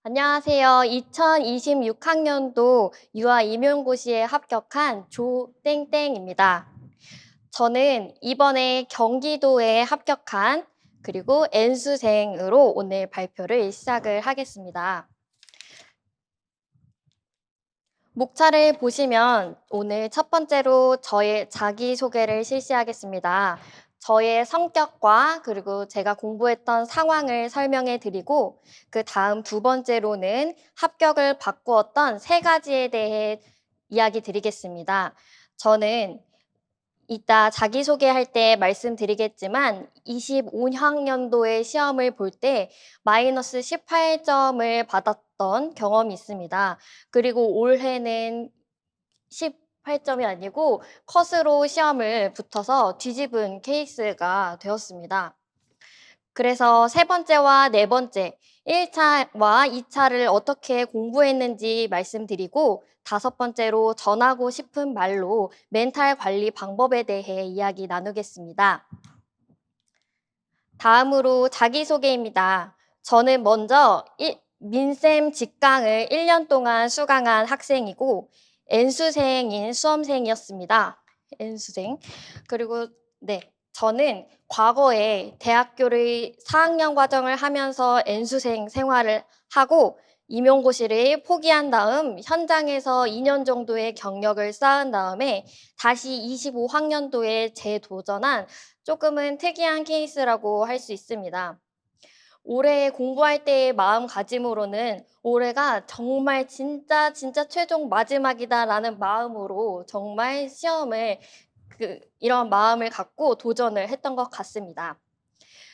안녕하세요. 2026학년도 유아 임용고시에 합격한 조땡땡입니다. 저는 이번에 경기도에 합격한 그리고 N수생으로 오늘 발표를 시작을 하겠습니다. 목차를 보시면 오늘 첫 번째로 저의 자기소개를 실시하겠습니다. 저의 성격과 그리고 제가 공부했던 상황을 설명해 드리고 그 다음 두 번째로는 합격을 바꾸었던 세 가지에 대해 이야기 드리겠습니다. 저는 이따 자기소개할 때 말씀드리겠지만 25학년도에 시험을 볼 때 마이너스 18점을 받았던 경험이 있습니다. 그리고 올해는 18점이 아니고 컷으로 시험을 붙어서 뒤집은 케이스가 되었습니다. 그래서 세 번째와 네 번째, 1차와 2차를 어떻게 공부했는지 말씀드리고 다섯 번째로 전하고 싶은 말로 멘탈 관리 방법에 대해 이야기 나누겠습니다. 다음으로 자기소개입니다. 저는 먼저 민쌤 직강을 1년 동안 수강한 학생이고 N수생인 수험생이었습니다. N수생. 그리고 저는 과거에 대학교를 4학년 과정을 하면서 N수생 생활을 하고 임용고시를 포기한 다음 현장에서 2년 정도의 경력을 쌓은 다음에 다시 25학년도에 재도전한 조금은 특이한 케이스라고 할 수 있습니다. 올해 공부할 때의 마음가짐으로는 올해가 정말 진짜 최종 마지막이다라는 마음으로 정말 시험을 이런 마음을 갖고 도전을 했던 것 같습니다.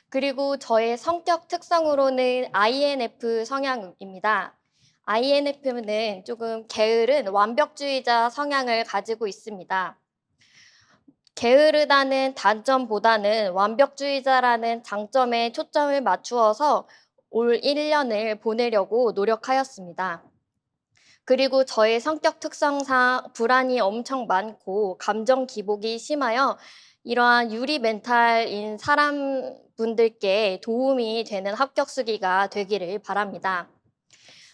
그리고 저의 성격 특성으로는 INF 성향입니다. INF는 조금 게으른 완벽주의자 성향을 가지고 있습니다. 게으르다는 단점보다는 완벽주의자라는 장점에 초점을 맞추어서 올 1년을 보내려고 노력하였습니다. 그리고 저의 성격 특성상 불안이 엄청 많고 감정 기복이 심하여 이러한 유리 멘탈인 사람분들께 도움이 되는 합격수기가 되기를 바랍니다.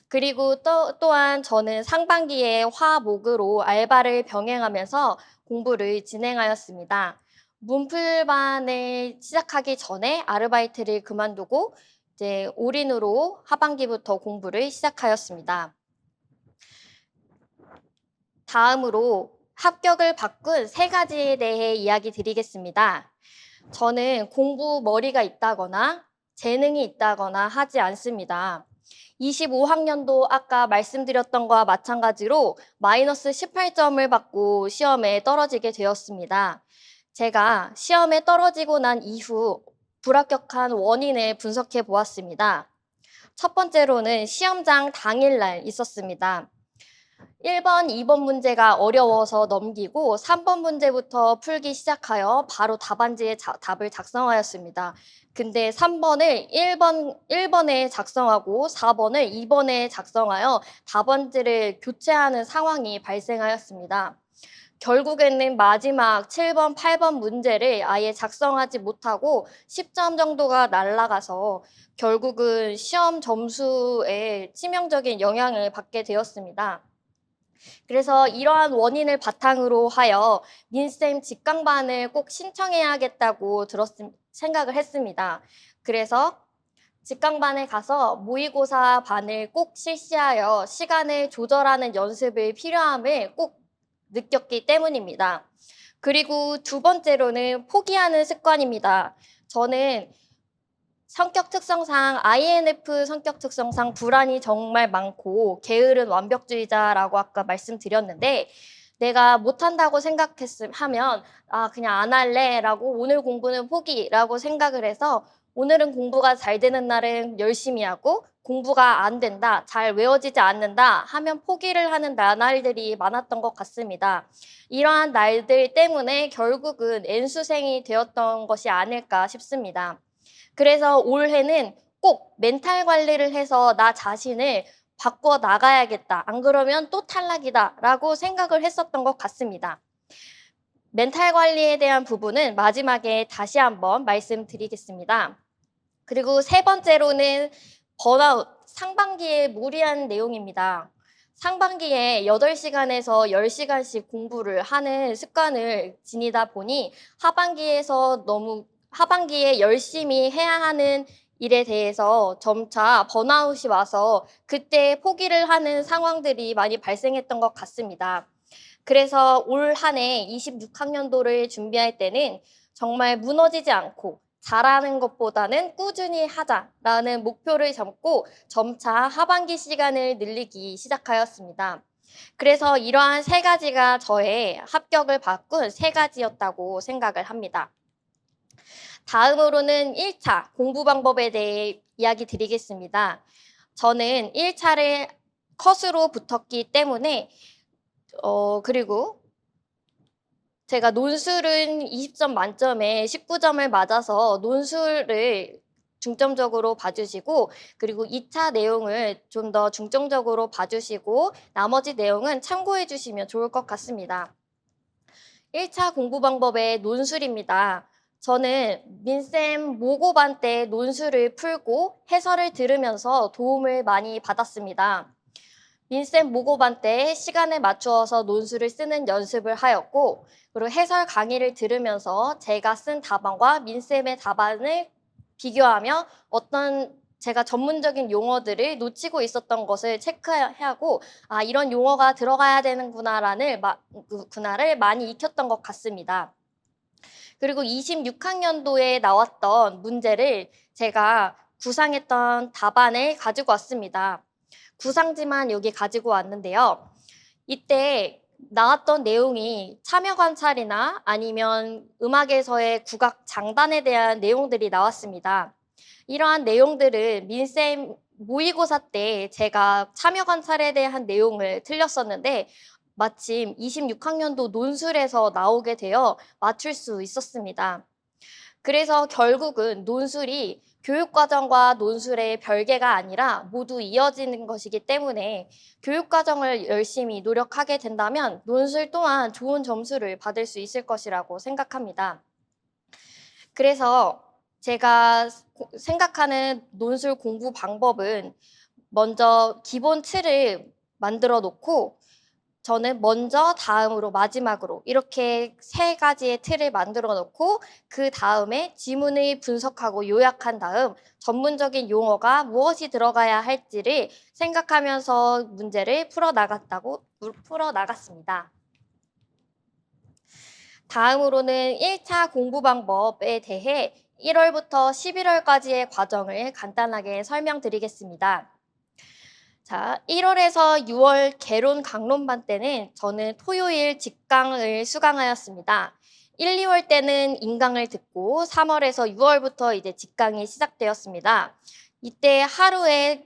그리고 또한 저는 상반기에 화목으로 알바를 병행하면서 공부를 진행하였습니다. 문풀반을 시작하기 전에 아르바이트를 그만두고 이제 올인으로 하반기부터 공부를 시작하였습니다. 다음으로 합격을 바꾼 세 가지에 대해 이야기 드리겠습니다. 저는 공부 머리가 있다거나 재능이 있다거나 하지 않습니다. 25학년도 아까 말씀드렸던 것과 마찬가지로 마이너스 18점을 받고 시험에 떨어지게 되었습니다. 제가 시험에 떨어지고 난 이후 불합격한 원인을 분석해 보았습니다. 첫 번째로는 시험장 당일날 있었습니다. 1번, 2번 문제가 어려워서 넘기고 3번 문제부터 풀기 시작하여 바로 답안지에 답을 작성하였습니다. 근데 3번을 1번에 작성하고 4번을 2번에 작성하여 답안지를 교체하는 상황이 발생하였습니다. 결국에는 마지막 7번, 8번 문제를 아예 작성하지 못하고 10점 정도가 날아가서 결국은 시험 점수에 치명적인 영향을 받게 되었습니다. 그래서 이러한 원인을 바탕으로 하여 민쌤 직강반을 꼭 신청해야겠다고 생각을 했습니다. 그래서 직강반에 가서 모의고사 반을 꼭 실시하여 시간을 조절하는 연습을 필요함을 꼭 느꼈기 때문입니다. 그리고 두 번째로는 포기하는 습관입니다. 저는 성격 특성상 INF 성격 특성상 불안이 정말 많고 게으른 완벽주의자라고 아까 말씀드렸는데 내가 못한다고 생각하면 그냥 안 할래라고 오늘 공부는 포기라고 생각을 해서 오늘은 공부가 잘 되는 날은 열심히 하고 공부가 안 된다, 잘 외워지지 않는다 하면 포기를 하는 나날들이 많았던 것 같습니다. 이러한 날들 때문에 결국은 N수생이 되었던 것이 아닐까 싶습니다. 그래서 올해는 꼭 멘탈 관리를 해서 나 자신을 바꿔 나가야겠다. 안 그러면 또 탈락이다라고 생각을 했었던 것 같습니다. 멘탈 관리에 대한 부분은 마지막에 다시 한번 말씀드리겠습니다. 그리고 세 번째로는 번아웃 상반기에 무리한 내용입니다. 상반기에 8시간에서 10시간씩 공부를 하는 습관을 지니다 보니 하반기에 열심히 해야 하는 일에 대해서 점차 번아웃이 와서 그때 포기를 하는 상황들이 많이 발생했던 것 같습니다. 그래서 올 한 해 26학년도를 준비할 때는 정말 무너지지 않고 잘하는 것보다는 꾸준히 하자라는 목표를 잡고 점차 하반기 시간을 늘리기 시작하였습니다. 그래서 이러한 세 가지가 저의 합격을 바꾼 세 가지였다고 생각을 합니다. 다음으로는 1차 공부 방법에 대해 이야기 드리겠습니다. 저는 1차를 컷으로 붙었기 때문에 그리고 제가 논술은 20점 만점에 19점을 맞아서 논술을 중점적으로 봐주시고, 그리고 2차 내용을 좀 더 중점적으로 봐주시고 나머지 내용은 참고해 주시면 좋을 것 같습니다. 1차 공부 방법의 논술입니다. 저는 민쌤 모고반 때 논술을 풀고 해설을 들으면서 도움을 많이 받았습니다. 민쌤 모고반 때 시간에 맞추어서 논술을 쓰는 연습을 하였고, 그리고 해설 강의를 들으면서 제가 쓴 답안과 민쌤의 답안을 비교하며 어떤 제가 전문적인 용어들을 놓치고 있었던 것을 체크하고, 이런 용어가 들어가야 되는구나를 많이 익혔던 것 같습니다. 그리고 26학년도에 나왔던 문제를 제가 구상했던 답안을 가지고 왔습니다. 구상지만 여기 가지고 왔는데요. 이때 나왔던 내용이 참여 관찰이나 아니면 음악에서의 국악 장단에 대한 내용들이 나왔습니다. 이러한 내용들은 민쌤 모의고사 때 제가 참여 관찰에 대한 내용을 틀렸었는데 마침 26학년도 논술에서 나오게 되어 맞출 수 있었습니다. 그래서 결국은 논술이 교육과정과 논술의 별개가 아니라 모두 이어지는 것이기 때문에 교육과정을 열심히 노력하게 된다면 논술 또한 좋은 점수를 받을 수 있을 것이라고 생각합니다. 그래서 제가 생각하는 논술 공부 방법은 먼저 기본 틀을 만들어 놓고 저는 먼저, 다음으로, 마지막으로 이렇게 세 가지의 틀을 만들어 놓고 그 다음에 지문을 분석하고 요약한 다음 전문적인 용어가 무엇이 들어가야 할지를 생각하면서 문제를 풀어 나갔습니다. 다음으로는 1차 공부 방법에 대해 1월부터 11월까지의 과정을 간단하게 설명드리겠습니다. 자, 1월에서 6월 개론 강론반 때는 저는 토요일 직강을 수강하였습니다. 1, 2월 때는 인강을 듣고 3월에서 6월부터 이제 직강이 시작되었습니다. 이때 하루에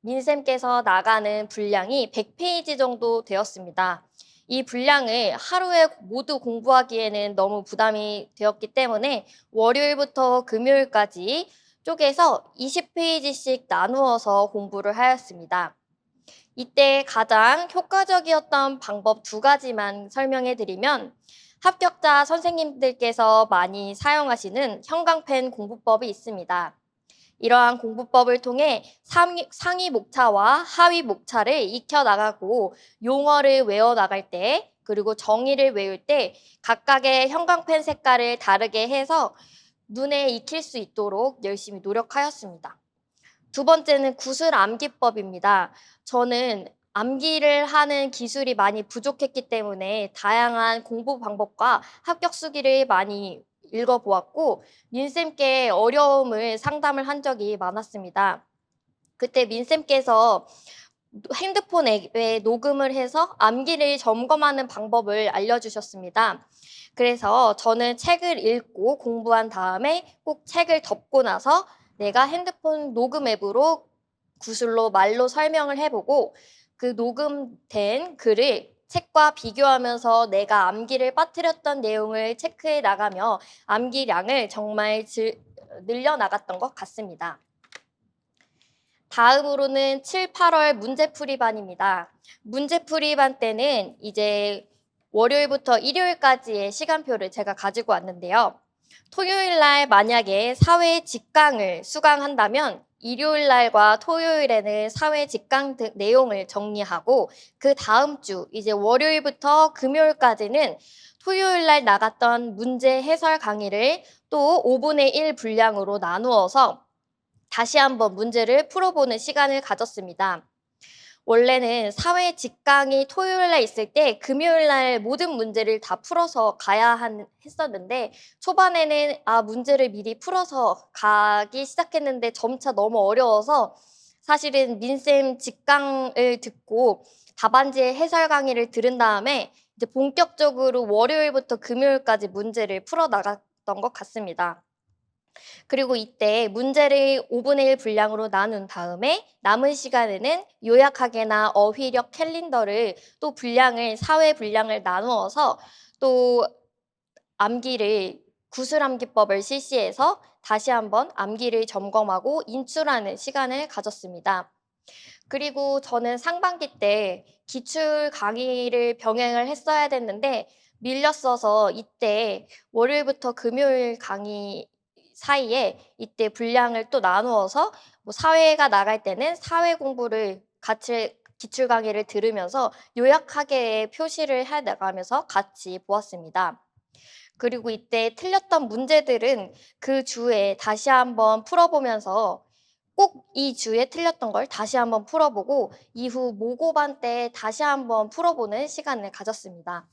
민쌤께서 나가는 분량이 100페이지 정도 되었습니다. 이 분량을 하루에 모두 공부하기에는 너무 부담이 되었기 때문에 월요일부터 금요일까지 쪼개서 20페이지씩 나누어서 공부를 하였습니다. 이때 가장 효과적이었던 방법 2가지만 설명해 드리면 합격자 선생님들께서 많이 사용하시는 형광펜 공부법이 있습니다. 이러한 공부법을 통해 상위 목차와 하위 목차를 익혀나가고 용어를 외워나갈 때 그리고 정의를 외울 때 각각의 형광펜 색깔을 다르게 해서 눈에 익힐 수 있도록 열심히 노력하였습니다. 2번째는 구술 암기법입니다. 저는 암기를 하는 기술이 많이 부족했기 때문에 다양한 공부 방법과 합격 수기를 많이 읽어보았고 민쌤께 어려움을 상담을 한 적이 많았습니다. 그때 민쌤께서 핸드폰 앱에 녹음을 해서 암기를 점검하는 방법을 알려주셨습니다. 그래서 저는 책을 읽고 공부한 다음에 꼭 책을 덮고 나서 내가 핸드폰 녹음 앱으로 구술로 말로 설명을 해보고 그 녹음된 글을 책과 비교하면서 내가 암기를 빠뜨렸던 내용을 체크해 나가며 암기량을 정말 늘려나갔던 것 같습니다. 다음으로는 7, 8월 문제풀이반입니다. 문제풀이반 때는 이제 월요일부터 일요일까지의 시간표를 제가 가지고 왔는데요. 토요일 날 만약에 사회 직강을 수강한다면 일요일 날과 토요일에는 사회 직강 등 내용을 정리하고 그 다음 주 이제 월요일부터 금요일까지는 토요일 날 나갔던 문제 해설 강의를 또 5분의 1 분량으로 나누어서 다시 한번 문제를 풀어보는 시간을 가졌습니다. 원래는 사회 직강이 토요일 날 있을 때 금요일 날 모든 문제를 다 풀어서 했었는데 초반에는 문제를 미리 풀어서 가기 시작했는데 점차 너무 어려워서 사실은 민쌤 직강을 듣고 답안지의 해설 강의를 들은 다음에 이제 본격적으로 월요일부터 금요일까지 문제를 풀어 나갔던 것 같습니다. 그리고 이때 문제를 5분의 1 분량으로 나눈 다음에 남은 시간에는 요약하게나 어휘력 캘린더를 또 분량을 사회 분량을 나누어서 또 암기를 구슬암기법을 실시해서 다시 한번 암기를 점검하고 인출하는 시간을 가졌습니다. 그리고 저는 상반기 때 기출 강의를 병행을 했어야 됐는데 밀렸어서 이때 월요일부터 금요일 강의 사이에 이때 분량을 또 나누어서 뭐 사회가 나갈 때는 사회 공부를 같이 기출 강의를 들으면서 요약하게 표시를 해 나가면서 같이 보았습니다. 그리고 이때 틀렸던 문제들은 그 주에 다시 한번 풀어보면서 꼭 이 주에 틀렸던 걸 다시 한번 풀어보고 이후 모고반 때 다시 한번 풀어보는 시간을 가졌습니다.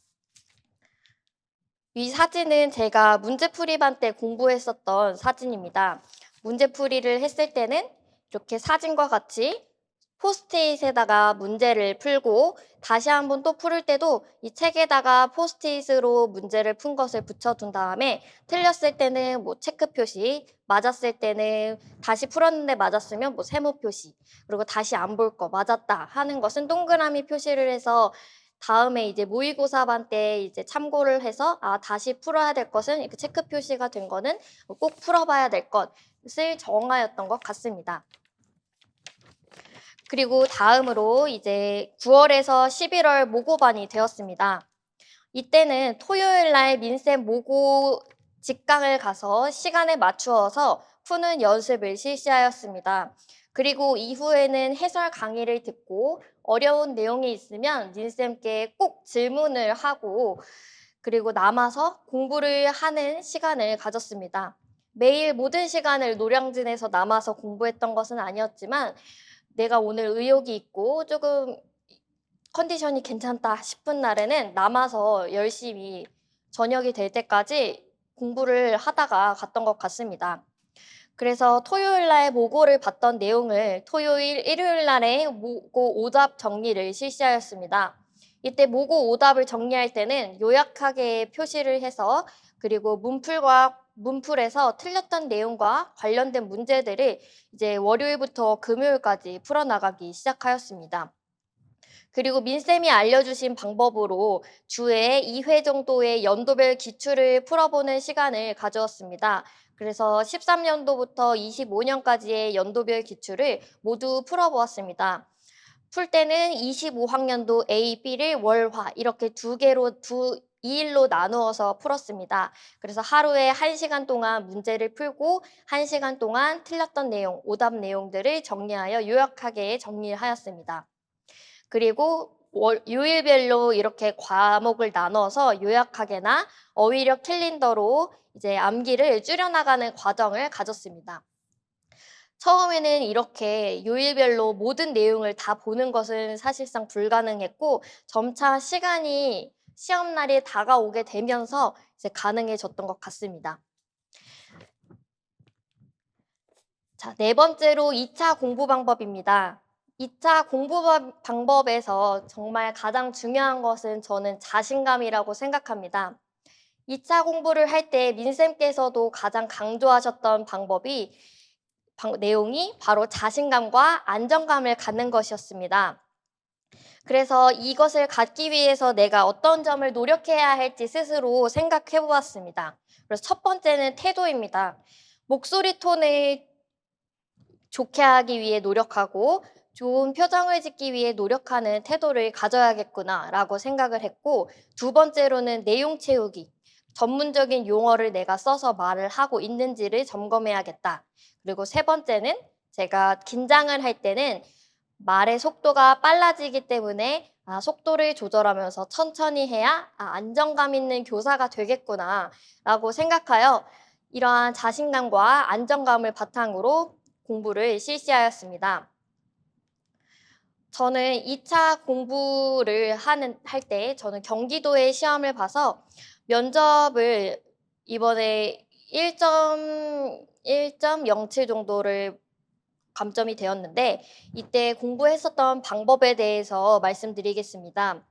이 사진은 제가 문제풀이반 때 공부했었던 사진입니다. 문제풀이를 했을 때는 이렇게 사진과 같이 포스트잇에다가 문제를 풀고 다시 한번 또 풀을 때도 이 책에다가 포스트잇으로 문제를 푼 것을 붙여둔 다음에 틀렸을 때는 뭐 체크 표시, 맞았을 때는 다시 풀었는데 맞았으면 뭐 세모 표시, 그리고 다시 안 볼 거 맞았다 하는 것은 동그라미 표시를 해서 다음에 이제 모의고사반 때 이제 참고를 해서 다시 풀어야 될 것은 이렇게 체크 표시가 된 거는 꼭 풀어봐야 될 것을 정하였던 것 같습니다. 그리고 다음으로 이제 9월에서 11월 모고반이 되었습니다. 이때는 토요일 날 민쌤 모고 직강을 가서 시간에 맞추어서 푸는 연습을 실시하였습니다. 그리고 이후에는 해설 강의를 듣고 어려운 내용이 있으면 민쌤께 꼭 질문을 하고 그리고 남아서 공부를 하는 시간을 가졌습니다. 매일 모든 시간을 노량진에서 남아서 공부했던 것은 아니었지만 내가 오늘 의욕이 있고 조금 컨디션이 괜찮다 싶은 날에는 남아서 열심히 저녁이 될 때까지 공부를 하다가 갔던 것 같습니다. 그래서 토요일 날 모고를 봤던 내용을 토요일, 일요일 날에 모고 오답 정리를 실시하였습니다. 이때 모고 오답을 정리할 때는 요약하게 표시를 해서 그리고 문풀에서 틀렸던 내용과 관련된 문제들을 이제 월요일부터 금요일까지 풀어나가기 시작하였습니다. 그리고 민쌤이 알려주신 방법으로 주에 2회 정도의 연도별 기출을 풀어보는 시간을 가져왔습니다. 그래서 13년도부터 25년까지의 연도별 기출을 모두 풀어보았습니다. 풀 때는 25학년도 A, B를 월화 이렇게 2일로 나누어서 풀었습니다. 그래서 하루에 1시간 동안 문제를 풀고 1시간 동안 틀렸던 내용, 오답 내용들을 정리하여 요약하게 정리하였습니다. 그리고 요일별로 이렇게 과목을 나눠서 요약하게나 어휘력 캘린더로 이제 암기를 줄여나가는 과정을 가졌습니다. 처음에는 이렇게 요일별로 모든 내용을 다 보는 것은 사실상 불가능했고 점차 시간이 시험날이 다가오게 되면서 이제 가능해졌던 것 같습니다. 자, 네 번째로 2차 공부 방법입니다. 2차 공부 방법에서 정말 가장 중요한 것은 저는 자신감이라고 생각합니다. 2차 공부를 할 때 민쌤께서도 가장 강조하셨던 내용이 바로 자신감과 안정감을 갖는 것이었습니다. 그래서 이것을 갖기 위해서 내가 어떤 점을 노력해야 할지 스스로 생각해 보았습니다. 그래서 첫 번째는 태도입니다. 목소리 톤을 좋게 하기 위해 노력하고 좋은 표정을 짓기 위해 노력하는 태도를 가져야겠구나라고 생각을 했고 두 번째로는 내용 채우기. 전문적인 용어를 내가 써서 말을 하고 있는지를 점검해야겠다. 그리고 세 번째는 제가 긴장을 할 때는 말의 속도가 빨라지기 때문에 속도를 조절하면서 천천히 해야 안정감 있는 교사가 되겠구나라고 생각하여 이러한 자신감과 안정감을 바탕으로 공부를 실시하였습니다. 저는 2차 공부를 할 때 저는 경기도의 시험을 봐서 면접을 이번에 1.07 정도를 감점이 되었는데 이때 공부했었던 방법에 대해서 말씀드리겠습니다.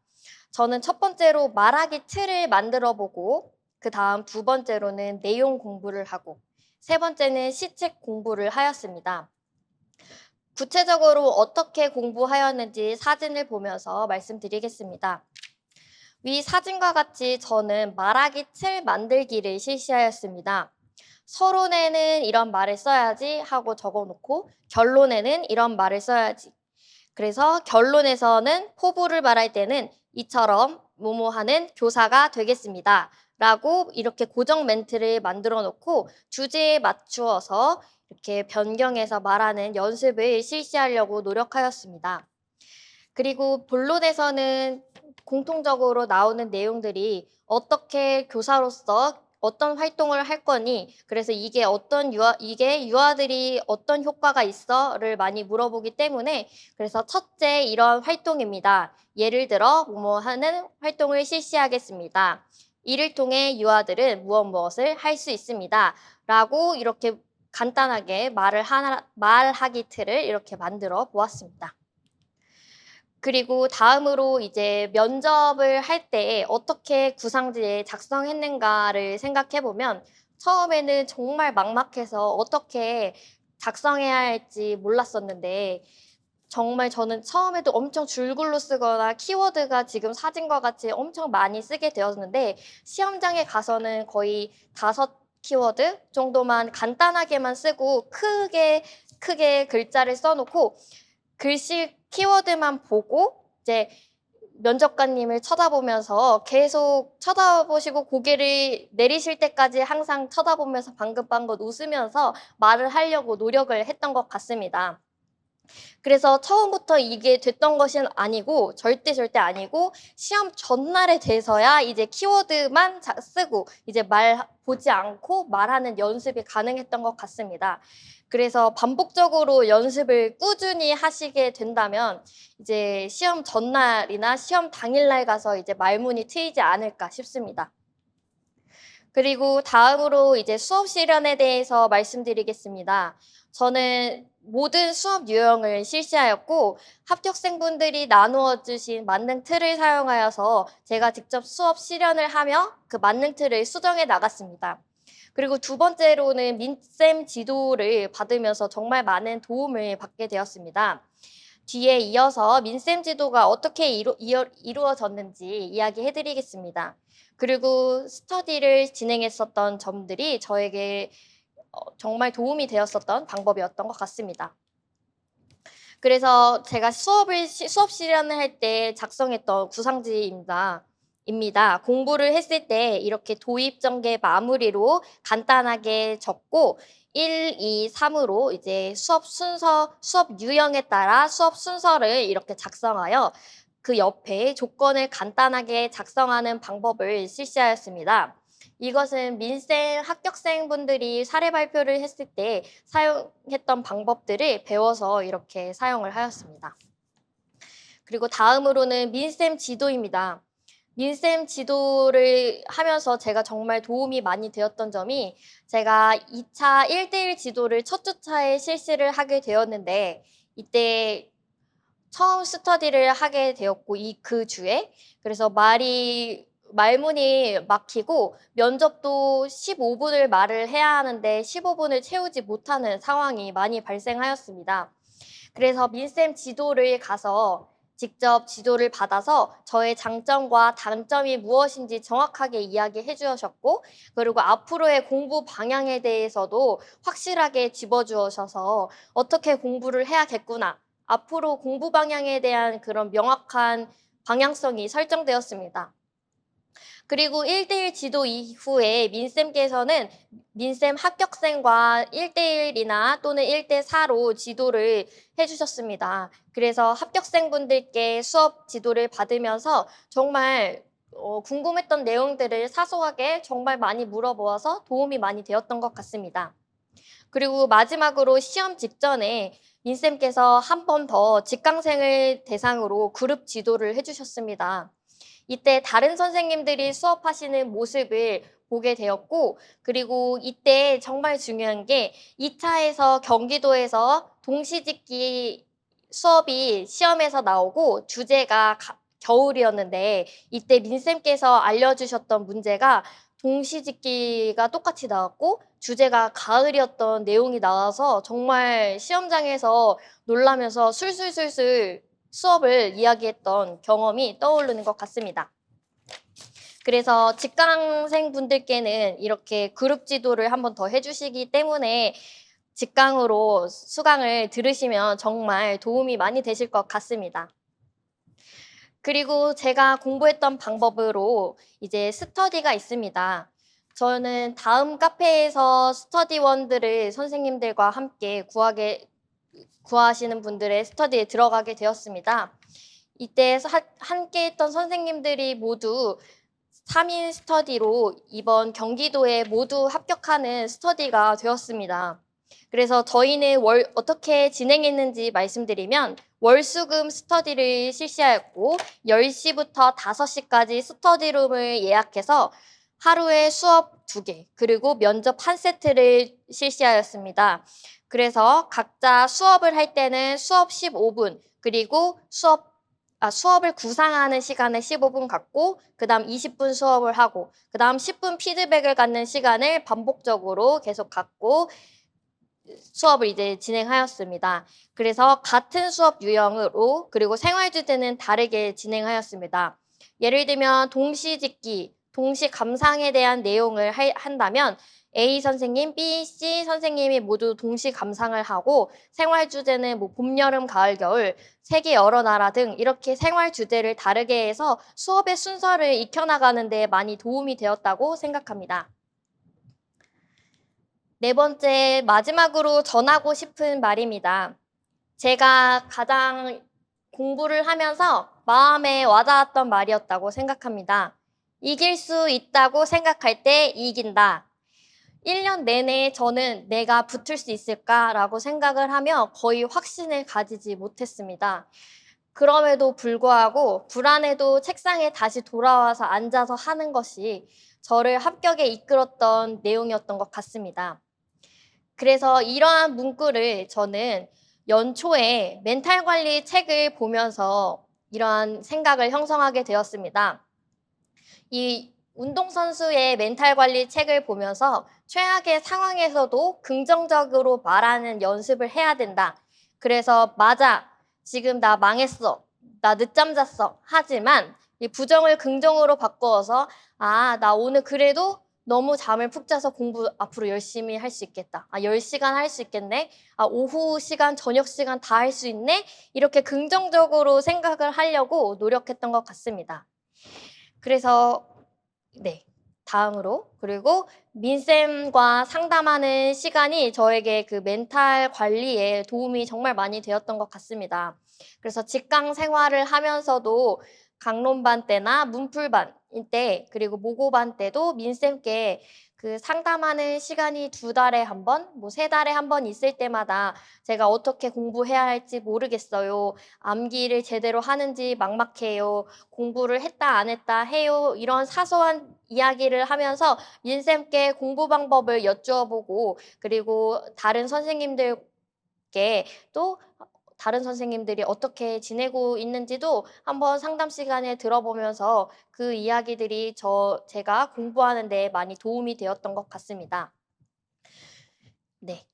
저는 첫 번째로 말하기 틀을 만들어 보고 그 다음 두 번째로는 내용 공부를 하고 세 번째는 시책 공부를 하였습니다. 구체적으로 어떻게 공부하였는지 사진을 보면서 말씀드리겠습니다. 위 사진과 같이 저는 말하기 틀 만들기를 실시하였습니다. 서론에는 이런 말을 써야지 하고 적어놓고 결론에는 이런 말을 써야지. 그래서 결론에서는 포부를 말할 때는 이처럼 뭐뭐하는 교사가 되겠습니다. 라고 이렇게 고정 멘트를 만들어 놓고 주제에 맞추어서 이렇게 변경해서 말하는 연습을 실시하려고 노력하였습니다. 그리고 본론에서는 공통적으로 나오는 내용들이 어떻게 교사로서 어떤 활동을 할 거니, 그래서 이게 유아들이 어떤 효과가 있어를 많이 물어보기 때문에, 그래서 첫째 이런 활동입니다. 예를 들어 뭐뭐 하는 활동을 실시하겠습니다. 이를 통해 유아들은 무엇을 할 수 있습니다. 라고 이렇게 간단하게 말하기 틀을 이렇게 만들어 보았습니다. 그리고 다음으로 이제 면접을 할 때 어떻게 구상지에 작성했는가를 생각해 보면 처음에는 정말 막막해서 어떻게 작성해야 할지 몰랐었는데 정말 저는 처음에도 엄청 줄글로 쓰거나 키워드가 지금 사진과 같이 엄청 많이 쓰게 되었는데 시험장에 가서는 거의 5키워드 정도만 간단하게만 쓰고 크게 글자를 써놓고 글씨 키워드만 보고 이제 면접관님을 쳐다보면서 계속 쳐다보시고 고개를 내리실 때까지 항상 쳐다보면서 방긋방긋 웃으면서 말을 하려고 노력을 했던 것 같습니다. 그래서 처음부터 이게 됐던 것은 아니고 절대 아니고 시험 전날에 돼서야 이제 키워드만 쓰고 이제 보지 않고 말하는 연습이 가능했던 것 같습니다. 그래서 반복적으로 연습을 꾸준히 하시게 된다면 이제 시험 전날이나 시험 당일날 가서 이제 말문이 트이지 않을까 싶습니다. 그리고 다음으로 이제 수업 실현에 대해서 말씀드리겠습니다. 저는 모든 수업 유형을 실시하였고 합격생분들이 나누어 주신 만능 틀을 사용하여서 제가 직접 수업 실현을 하며 그 만능 틀을 수정해 나갔습니다. 그리고 두 번째로는 민쌤 지도를 받으면서 정말 많은 도움을 받게 되었습니다. 뒤에 이어서 민쌤 지도가 어떻게 이루어졌는지 이야기해 드리겠습니다. 그리고 스터디를 진행했었던 점들이 저에게 정말 도움이 되었었던 방법이었던 것 같습니다. 그래서 제가 수업 실현을 할 때 작성했던 구상지입니다. 공부를 했을 때 이렇게 도입 전개 마무리로 간단하게 적고 1, 2, 3으로 이제 수업 유형에 따라 수업 순서를 이렇게 작성하여 그 옆에 조건을 간단하게 작성하는 방법을 실시하였습니다. 이것은 민쌤 합격생분들이 사례 발표를 했을 때 사용했던 방법들을 배워서 이렇게 사용을 하였습니다. 그리고 다음으로는 민쌤 지도입니다. 민쌤 지도를 하면서 제가 정말 도움이 많이 되었던 점이 제가 2차 1대1 지도를 첫 주차에 실시를 하게 되었는데 이때 처음 스터디를 하게 되었고 그 주에 그래서 말문이 막히고 면접도 15분을 말을 해야 하는데 15분을 채우지 못하는 상황이 많이 발생하였습니다. 그래서 민쌤 지도를 가서 직접 지도를 받아서 저의 장점과 단점이 무엇인지 정확하게 이야기해 주셨고 그리고 앞으로의 공부 방향에 대해서도 확실하게 짚어주셔서 어떻게 공부를 해야겠구나. 앞으로 공부 방향에 대한 그런 명확한 방향성이 설정되었습니다. 그리고 1대1 지도 이후에 민쌤께서는 민쌤 합격생과 1대1이나 또는 1대4로 지도를 해주셨습니다. 그래서 합격생분들께 수업 지도를 받으면서 정말 궁금했던 내용들을 사소하게 정말 많이 물어보아서 도움이 많이 되었던 것 같습니다. 그리고 마지막으로 시험 직전에 민쌤께서 한 번 더 직강생을 대상으로 그룹 지도를 해주셨습니다. 이때 다른 선생님들이 수업하시는 모습을 보게 되었고, 그리고 이때 정말 중요한 게 2차에서 경기도에서 동시짓기 수업이 시험에서 나오고 주제가 겨울이었는데 이때 민쌤께서 알려주셨던 문제가 동시짓기가 똑같이 나왔고 주제가 가을이었던 내용이 나와서 정말 시험장에서 놀라면서 술술술술 수업을 이야기했던 경험이 떠오르는 것 같습니다. 그래서 직강생 분들께는 이렇게 그룹 지도를 한 번 더 해주시기 때문에 직강으로 수강을 들으시면 정말 도움이 많이 되실 것 같습니다. 그리고 제가 공부했던 방법으로 이제 스터디가 있습니다. 저는 다음 카페에서 스터디원들을 선생님들과 함께 구하시는 분들의 스터디에 들어가게 되었습니다. 이때 함께 했던 선생님들이 모두 3인 스터디로 이번 경기도에 모두 합격하는 스터디가 되었습니다. 그래서 저희는 어떻게 진행했는지 말씀드리면 월수금 스터디를 실시하였고 10시부터 5시까지 스터디룸을 예약해서 하루에 수업 2개 그리고 면접 1세트를 실시하였습니다. 그래서 각자 수업을 할 때는 수업 15분 그리고 수업을 구상하는 시간에 15분 갖고 그다음 20분 수업을 하고 그다음 10분 피드백을 갖는 시간을 반복적으로 계속 갖고 수업을 이제 진행하였습니다. 그래서 같은 수업 유형으로 그리고 생활 주제는 다르게 진행하였습니다. 예를 들면 동시짓기, 동시 감상에 대한 내용을 한다면 A 선생님, B, C 선생님이 모두 동시 감상을 하고 생활 주제는 뭐 봄, 여름, 가을, 겨울, 세계 여러 나라 등 이렇게 생활 주제를 다르게 해서 수업의 순서를 익혀나가는 데 많이 도움이 되었다고 생각합니다. 네 번째, 마지막으로 전하고 싶은 말입니다. 제가 가장 공부를 하면서 마음에 와닿았던 말이었다고 생각합니다. 이길 수 있다고 생각할 때 이긴다. 1년 내내 저는 내가 붙을 수 있을까라고 생각을 하며 거의 확신을 가지지 못했습니다. 그럼에도 불구하고 불안해도 책상에 다시 돌아와서 앉아서 하는 것이 저를 합격에 이끌었던 내용이었던 것 같습니다. 그래서 이러한 문구를 저는 연초에 멘탈 관리 책을 보면서 이러한 생각을 형성하게 되었습니다. 이 운동선수의 멘탈 관리 책을 보면서 최악의 상황에서도 긍정적으로 말하는 연습을 해야 된다. 그래서 맞아, 지금 나 망했어, 나 늦잠 잤어. 하지만 이 부정을 긍정으로 바꾸어서 나 오늘 그래도 너무 잠을 푹 자서 공부 앞으로 열심히 할 수 있겠다. 10시간 할 수 있겠네. 오후 시간, 저녁 시간 다 할 수 있네. 이렇게 긍정적으로 생각을 하려고 노력했던 것 같습니다. 그래서 네, 다음으로 그리고 민쌤과 상담하는 시간이 저에게 그 멘탈 관리에 도움이 정말 많이 되었던 것 같습니다. 그래서 직강 생활을 하면서도 강론반 때나 문풀반 때 그리고 모고반 때도 민쌤께 그 상담하는 시간이 2달에 한 번, 뭐 3달에 한 번 있을 때마다 제가 어떻게 공부해야 할지 모르겠어요. 암기를 제대로 하는지 막막해요. 공부를 했다 안 했다 해요. 이런 사소한 이야기를 하면서 민쌤께 공부 방법을 여쭈어보고 그리고 다른 선생님들께 또 다른 선생님들이 어떻게 지내고 있는지도 한번 상담 시간에 들어보면서 그 이야기들이 제가 공부하는 데 많이 도움이 되었던 것 같습니다. 네.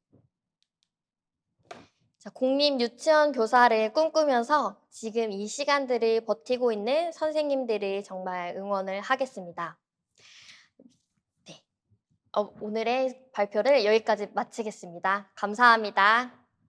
자, 공립 유치원 교사를 꿈꾸면서 지금 이 시간들을 버티고 있는 선생님들을 정말 응원을 하겠습니다. 네. 오늘의 발표를 여기까지 마치겠습니다. 감사합니다.